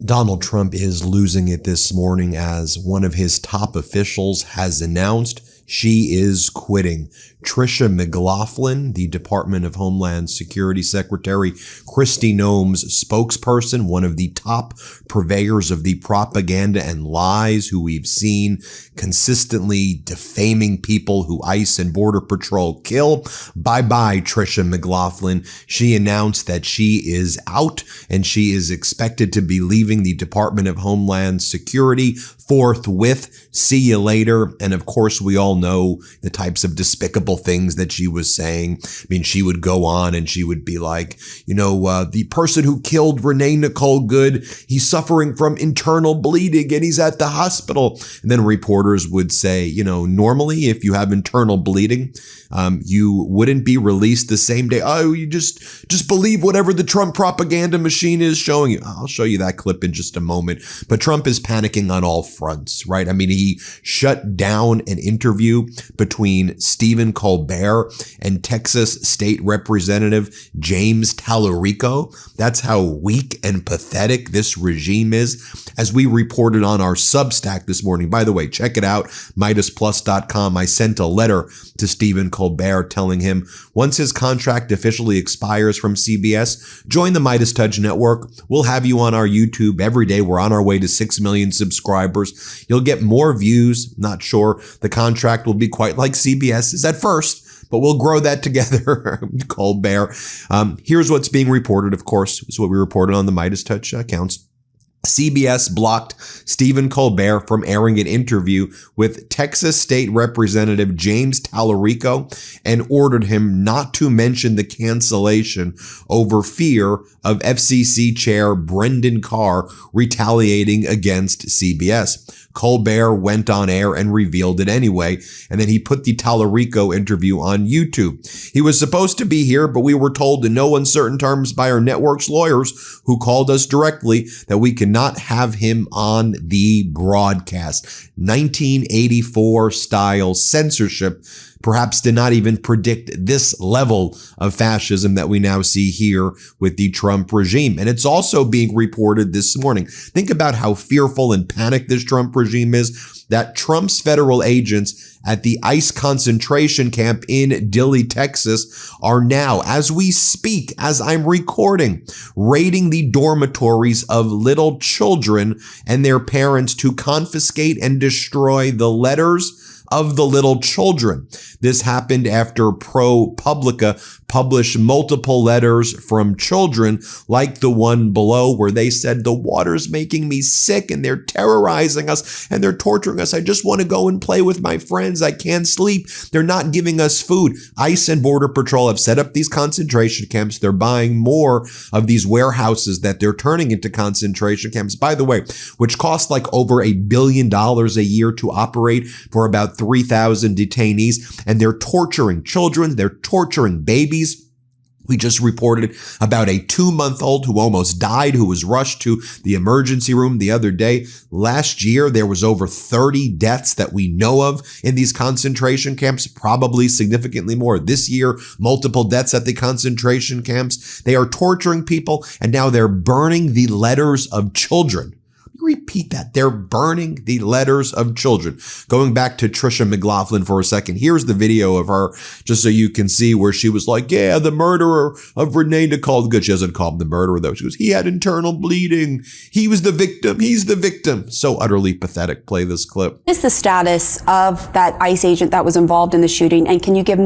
Donald Trump is losing it this morning as one of his top officials has announced she is quitting. Tricia McLaughlin, the Department of Homeland Security Secretary, Kristi Noem's spokesperson, one of the top purveyors of the propaganda and lies who we've seen consistently defaming people who ICE and Border Patrol kill. Bye-bye, Tricia McLaughlin. She announced that she is out and she is expected to be leaving the Department of Homeland Security forthwith. See you later. And of course, we all know the types of despicable things that she was saying. I mean, she would go on and she would be like, the person who killed Renee Nicole Good, he's suffering from internal bleeding and he's at the hospital. And then reporters would say, normally if you have internal bleeding, you wouldn't be released the same day. Oh, you just believe whatever the Trump propaganda machine is showing you. I'll show you that clip in just a moment. But Trump is panicking on all fronts, right? I mean, he shut down an interview between Stephen Colbert and Texas State Representative James Tallarico. That's how weak and pathetic this regime is. As we reported on our Substack this morning, by the way, check it out, MeidasPlus.com. I sent a letter to Stephen Colbert telling him once his contract officially expires from CBS, join the MeidasTouch network. We'll have you on our YouTube every day. We're on our way to 6 million subscribers. You'll get more views. Not sure the contract will be quite like CBS's at first, but we'll grow that together. Colbert. Here's what's being reported, of course. It's what we reported on the MeidasTouch accounts. CBS blocked Stephen Colbert from airing an interview with Texas State Representative James Tallarico and ordered him not to mention the cancellation over fear of FCC Chair Brendan Carr retaliating against CBS. Colbert went on air and revealed it anyway, and then he put the Tallarico interview on YouTube. He was supposed to be here, but we were told in no uncertain terms by our network's lawyers who called us directly that we cannot have him on the broadcast. 1984 style censorship perhaps did not even predict this level of fascism that we now see here with the Trump regime. And it's also being reported this morning. Think about how fearful and panicked this Trump regime is, that Trump's federal agents at the ICE concentration camp in Dilley, Texas, are now, as we speak, as I'm recording, raiding the dormitories of little children and their parents to confiscate and destroy the letters of the little children. This happened after ProPublica published multiple letters from children like the one below where they said, the water's making me sick and they're terrorizing us and they're torturing us. I just want to go and play with my friends. I can't sleep. They're not giving us food. ICE and Border Patrol have set up these concentration camps. They're buying more of these warehouses that they're turning into concentration camps, by the way, which cost like over $1 billion a year to operate for about 3,000 detainees. And they're torturing children. They're torturing babies. We just reported about a 2-month-old who almost died, who was rushed to the emergency room the other day. Last year, there was over 30 deaths that we know of in these concentration camps, probably significantly more. This year, multiple deaths at the concentration camps. They are torturing people, and now they're burning the letters of children. Repeat that. They're burning the letters of children. Going back to Tricia McLaughlin for a second, here's the video of her, just so you can see where she was like, yeah, the murderer of Renee Nicole Good. She doesn't call him the murderer, though. She goes, he had internal bleeding. He was the victim. He's the victim. So utterly pathetic. Play this clip. What is the status of that ICE agent that was involved in the shooting? And can you give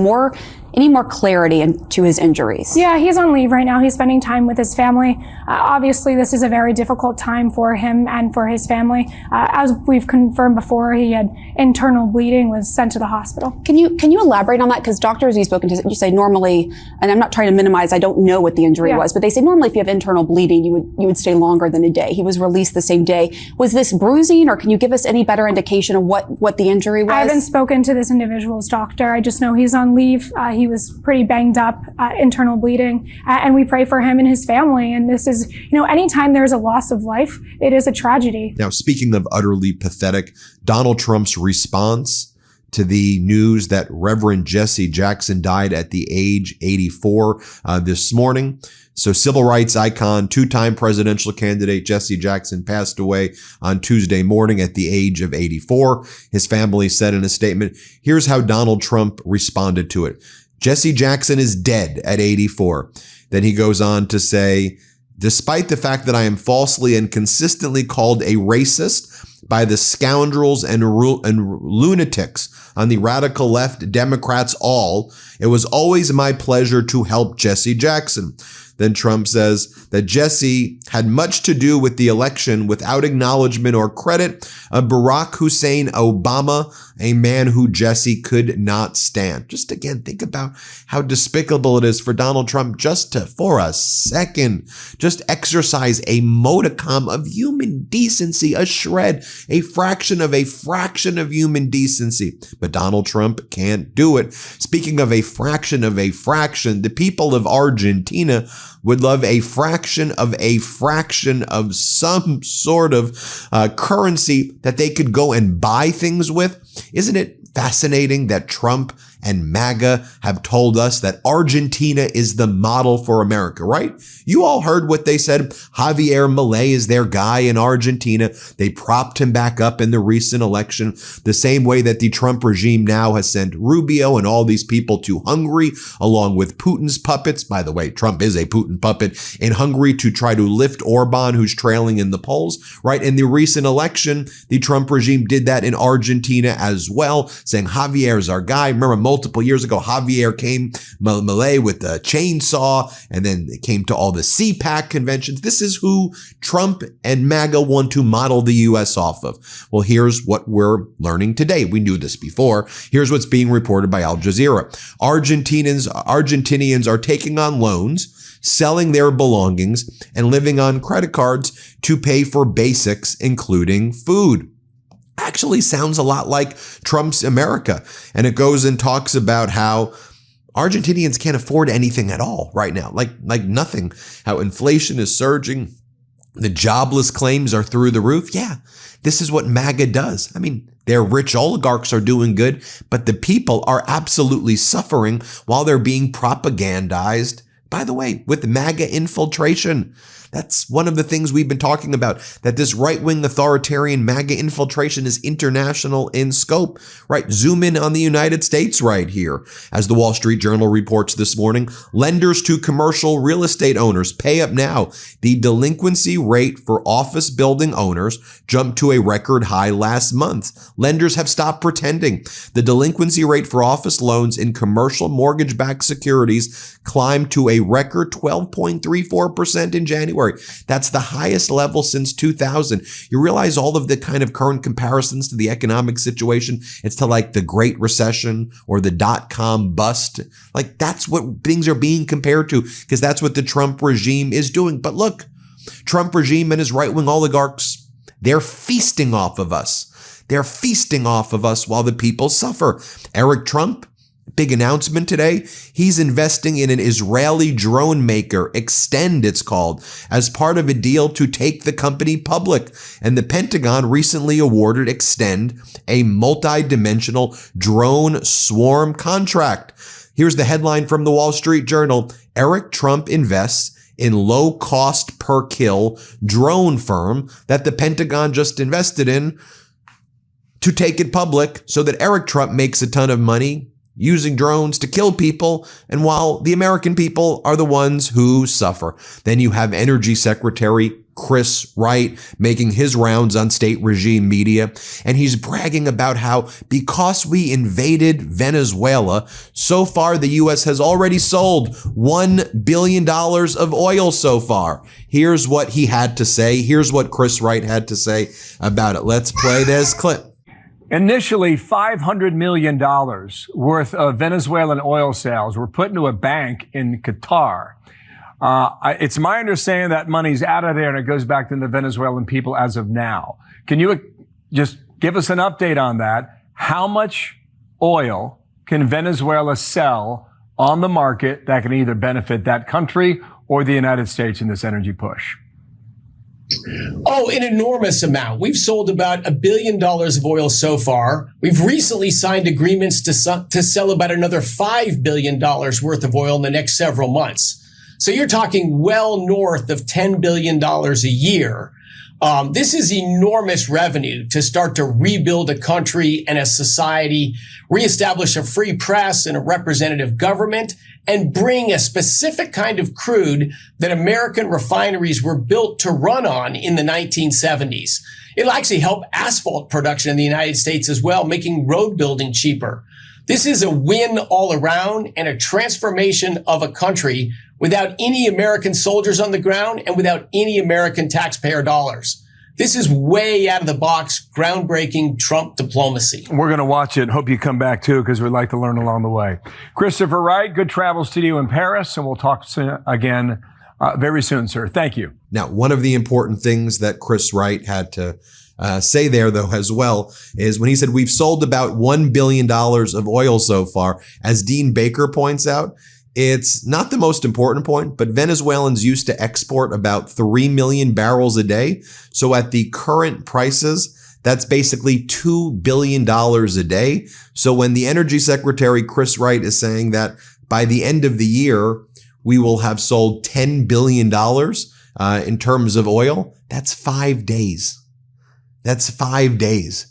any more clarity into his injuries? Yeah, he's on leave right now. He's spending time with his family. Obviously, this is a very difficult time for him and for his family. As we've confirmed before, he had internal bleeding, was sent to the hospital. Can you elaborate on that? Because doctors you've spoken to, you say normally, and I'm not trying to minimize, I don't know what the injury was, but they say normally if you have internal bleeding, you would stay longer than a day. He was released the same day. Was this bruising, or can you give us any better indication of what the injury was? I haven't spoken to this individual's doctor. I just know he's on leave. He was pretty banged up, internal bleeding, and we pray for him and his family. And this is, anytime there's a loss of life, it is a tragedy. Now, speaking of utterly pathetic, Donald Trump's response to the news that Reverend Jesse Jackson died at the age 84 this morning. So civil rights icon, two-time presidential candidate Jesse Jackson passed away on Tuesday morning at the age of 84. His family said in a statement, here's how Donald Trump responded to it. Jesse Jackson is dead at 84. Then he goes on to say, despite the fact that I am falsely and consistently called a racist by the scoundrels and lunatics on the radical left, Democrats all, it was always my pleasure to help Jesse Jackson. Then Trump says that Jesse had much to do with the election without acknowledgement or credit of Barack Hussein Obama, a man who Jesse could not stand. Just again, think about how despicable it is for Donald Trump just to, for a second, just exercise a modicum of human decency, a shred, a fraction of human decency. But Donald Trump can't do it. Speaking of a fraction, the people of Argentina would love a fraction of some sort of currency that they could go and buy things with. Isn't it fascinating that Trump and MAGA have told us that Argentina is the model for America, right? You all heard what they said. Javier Milei is their guy in Argentina. They propped him back up in the recent election, the same way that the Trump regime now has sent Rubio and all these people to Hungary, along with Putin's puppets. By the way, Trump is a Putin puppet in Hungary to try to lift Orban, who's trailing in the polls, right? In the recent election, the Trump regime did that in Argentina as well, saying Javier's our guy. Remember, multiple years ago, Javier came, Milei with a chainsaw, and then it came to all the CPAC conventions. This is who Trump and MAGA want to model the U.S. off of. Well, here's what we're learning today. We knew this before. Here's what's being reported by Al Jazeera. Argentinians are taking on loans, selling their belongings, and living on credit cards to pay for basics, including food. Actually sounds a lot like Trump's America. And it goes and talks about how Argentinians can't afford anything at all right now, like nothing, how inflation is surging. The jobless claims are through the roof. Yeah, this is what MAGA does. I mean, their rich oligarchs are doing good, but the people are absolutely suffering while they're being propagandized, by the way, with MAGA infiltration. That's one of the things we've been talking about, that this right-wing authoritarian MAGA infiltration is international in scope, right? Zoom in on the United States right here. As the Wall Street Journal reports this morning, lenders to commercial real estate owners pay up now. The delinquency rate for office building owners jumped to a record high last month. Lenders have stopped pretending. The delinquency rate for office loans in commercial mortgage-backed securities climbed to a record 12.34% in January. That's the highest level since 2000. You realize all of the kind of current comparisons to the economic situation, it's to like the Great Recession or the dot-com bust. Like that's what things are being compared to, because that's what the Trump regime is doing. But look, Trump regime and his right-wing oligarchs, they're feasting off of us. They're feasting off of us while the people suffer. Eric Trump, big announcement today. He's investing in an Israeli drone maker, Extend it's called, as part of a deal to take the company public. And the Pentagon recently awarded Extend a multi-dimensional drone swarm contract. Here's the headline from the Wall Street Journal. Eric Trump invests in low-cost per kill drone firm that the Pentagon just invested in to take it public so that Eric Trump makes a ton of money using drones to kill people, and while the American people are the ones who suffer. Then you have Energy Secretary Chris Wright making his rounds on state regime media, and he's bragging about how because we invaded Venezuela, so far the U.S. has already sold $1 billion of oil so far. Here's what he had to say. Here's what Chris Wright had to say about it. Let's play this clip. Initially, $500 million worth of Venezuelan oil sales were put into a bank in Qatar. It's my understanding that money's out of there and it goes back to the Venezuelan people as of now. Can you just give us an update on that? How much oil can Venezuela sell on the market that can either benefit that country or the United States in this energy push? Oh, an enormous amount. We've sold about $1 billion of oil so far. We've recently signed agreements to sell about another $5 billion worth of oil in the next several months. So you're talking well north of $10 billion a year. This is enormous revenue to start to rebuild a country and a society, reestablish a free press and a representative government, and bring a specific kind of crude that American refineries were built to run on in the 1970s. It'll actually help asphalt production in the United States as well, making road building cheaper. This is a win all around and a transformation of a country without any American soldiers on the ground and without any American taxpayer dollars. This is way out of the box, groundbreaking Trump diplomacy. We're going to watch it. Hope you come back too, because we'd like to learn along the way. Christopher Wright, good travels to you in Paris, and we'll talk again very soon, sir. Thank you. Now, one of the important things that Chris Wright had to say there, though, as well, is when he said we've sold about $1 billion of oil so far, as Dean Baker points out, it's not the most important point, but Venezuelans used to export about 3 million barrels a day. So at the current prices, that's basically $2 billion a day. So when the Energy Secretary, Chris Wright, is saying that by the end of the year, we will have sold $10 billion in terms of oil, that's 5 days. That's 5 days.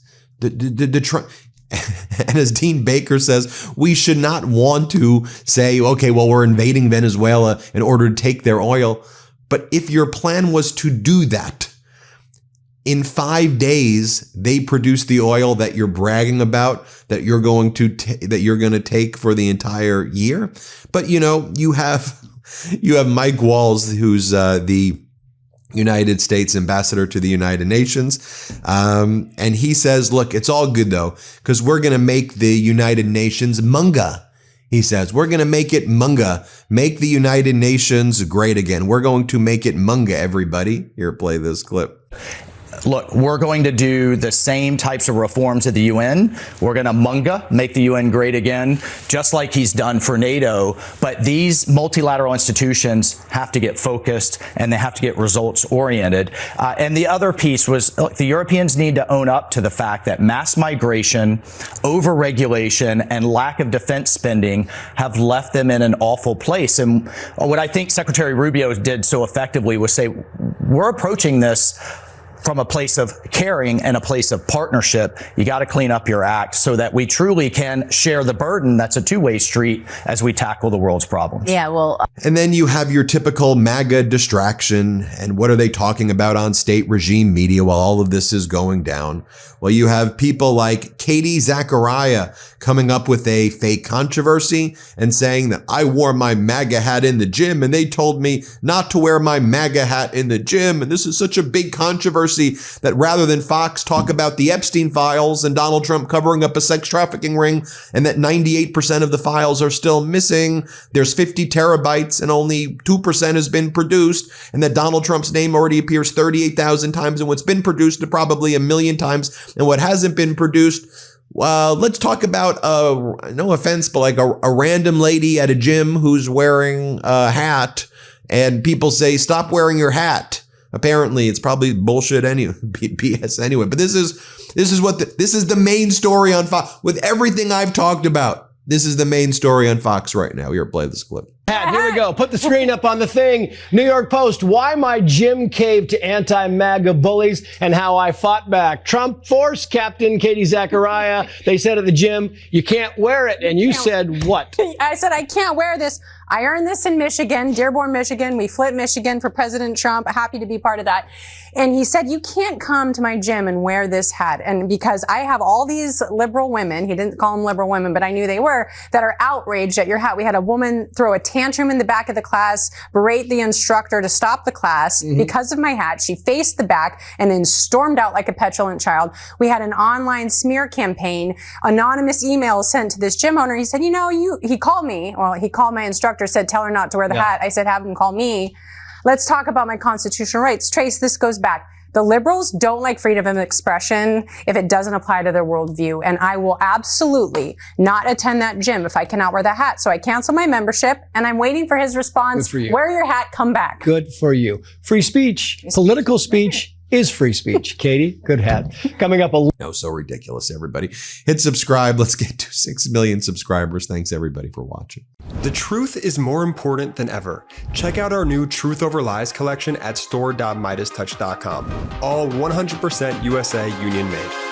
And as Dean Baker says, we should not want to say, okay, well, we're invading Venezuela in order to take their oil. But if your plan was to do that, in 5 days, they produce the oil that you're bragging about, that you're going to take for the entire year. But, you know, you have Mike Walls, who's the United States ambassador to the United Nations. And he says, look, it's all good, though, because we're going to make the United Nations MAGA. He says, we're going to make it MAGA, make the United Nations great again. We're going to make it MAGA, everybody. Here, play this clip. Look, we're going to do the same types of reforms at the UN. We're going to MAGA, make the UN great again, just like he's done for NATO. But these multilateral institutions have to get focused and they have to get results oriented. And the other piece was, look, the Europeans need to own up to the fact that mass migration, overregulation, and lack of defense spending have left them in an awful place. And what I think Secretary Rubio did so effectively was say, we're approaching this from a place of caring and a place of partnership. You got to clean up your act so that we truly can share the burden. That's a two-way street as we tackle the world's problems. Yeah, well. And then you have your typical MAGA distraction. And what are they talking about on state regime media while all of this is going down? Well, you have people like Katie Zachariah coming up with a fake controversy and saying that I wore my MAGA hat in the gym and they told me not to wear my MAGA hat in the gym. And this is such a big controversy that rather than Fox talk about the Epstein files and Donald Trump covering up a sex trafficking ring and that 98% of the files are still missing, there's 50 terabytes and only 2% has been produced, and that Donald Trump's name already appears 38,000 times and what's been produced probably 1 million times and what hasn't been produced. Let's talk about, no offense, but like a random lady at a gym who's wearing a hat and people say, stop wearing your hat. Apparently, it's probably bullshit anyway, BS anyway. But this is the main story on Fox. With everything I've talked about, this is the main story on Fox right now. Here, play this clip. Here we go. Put the screen up on the thing. New York Post, why my gym caved to anti-MAGA bullies and how I fought back. Trump forced Captain Katie Zachariah. They said at the gym, you can't wear it. And you said what? I said, I can't wear this. I earned this in Michigan, Dearborn, Michigan. We flipped Michigan for President Trump. Happy to be part of that. And he said, you can't come to my gym and wear this hat. And because I have all these liberal women, he didn't call them liberal women, but I knew they were, that are outraged at your hat. We had a woman throw a tantrum in the back of the class, berate the instructor to stop the class because of my hat. She faced the back and then stormed out like a petulant child. We had an online smear campaign, anonymous emails sent to this gym owner. He said, he called me. Well, he called my instructor, said, tell her not to wear the hat. I said, have him call me. Let's talk about my constitutional rights. Trace, this goes back. The liberals don't like freedom of expression if it doesn't apply to their worldview. And I will absolutely not attend that gym if I cannot wear the hat. So I cancel my membership, and I'm waiting for his response. Good for you. Wear your hat, come back. Good for you. Free speech, political speech is free speech. Katie, good hat. Coming up a No, so ridiculous, everybody. Hit subscribe. Let's get to 6 million subscribers. Thanks, everybody, for watching. The truth is more important than ever. Check out our new Truth Over Lies collection at store.MeidasTouch.com. All 100% USA union made.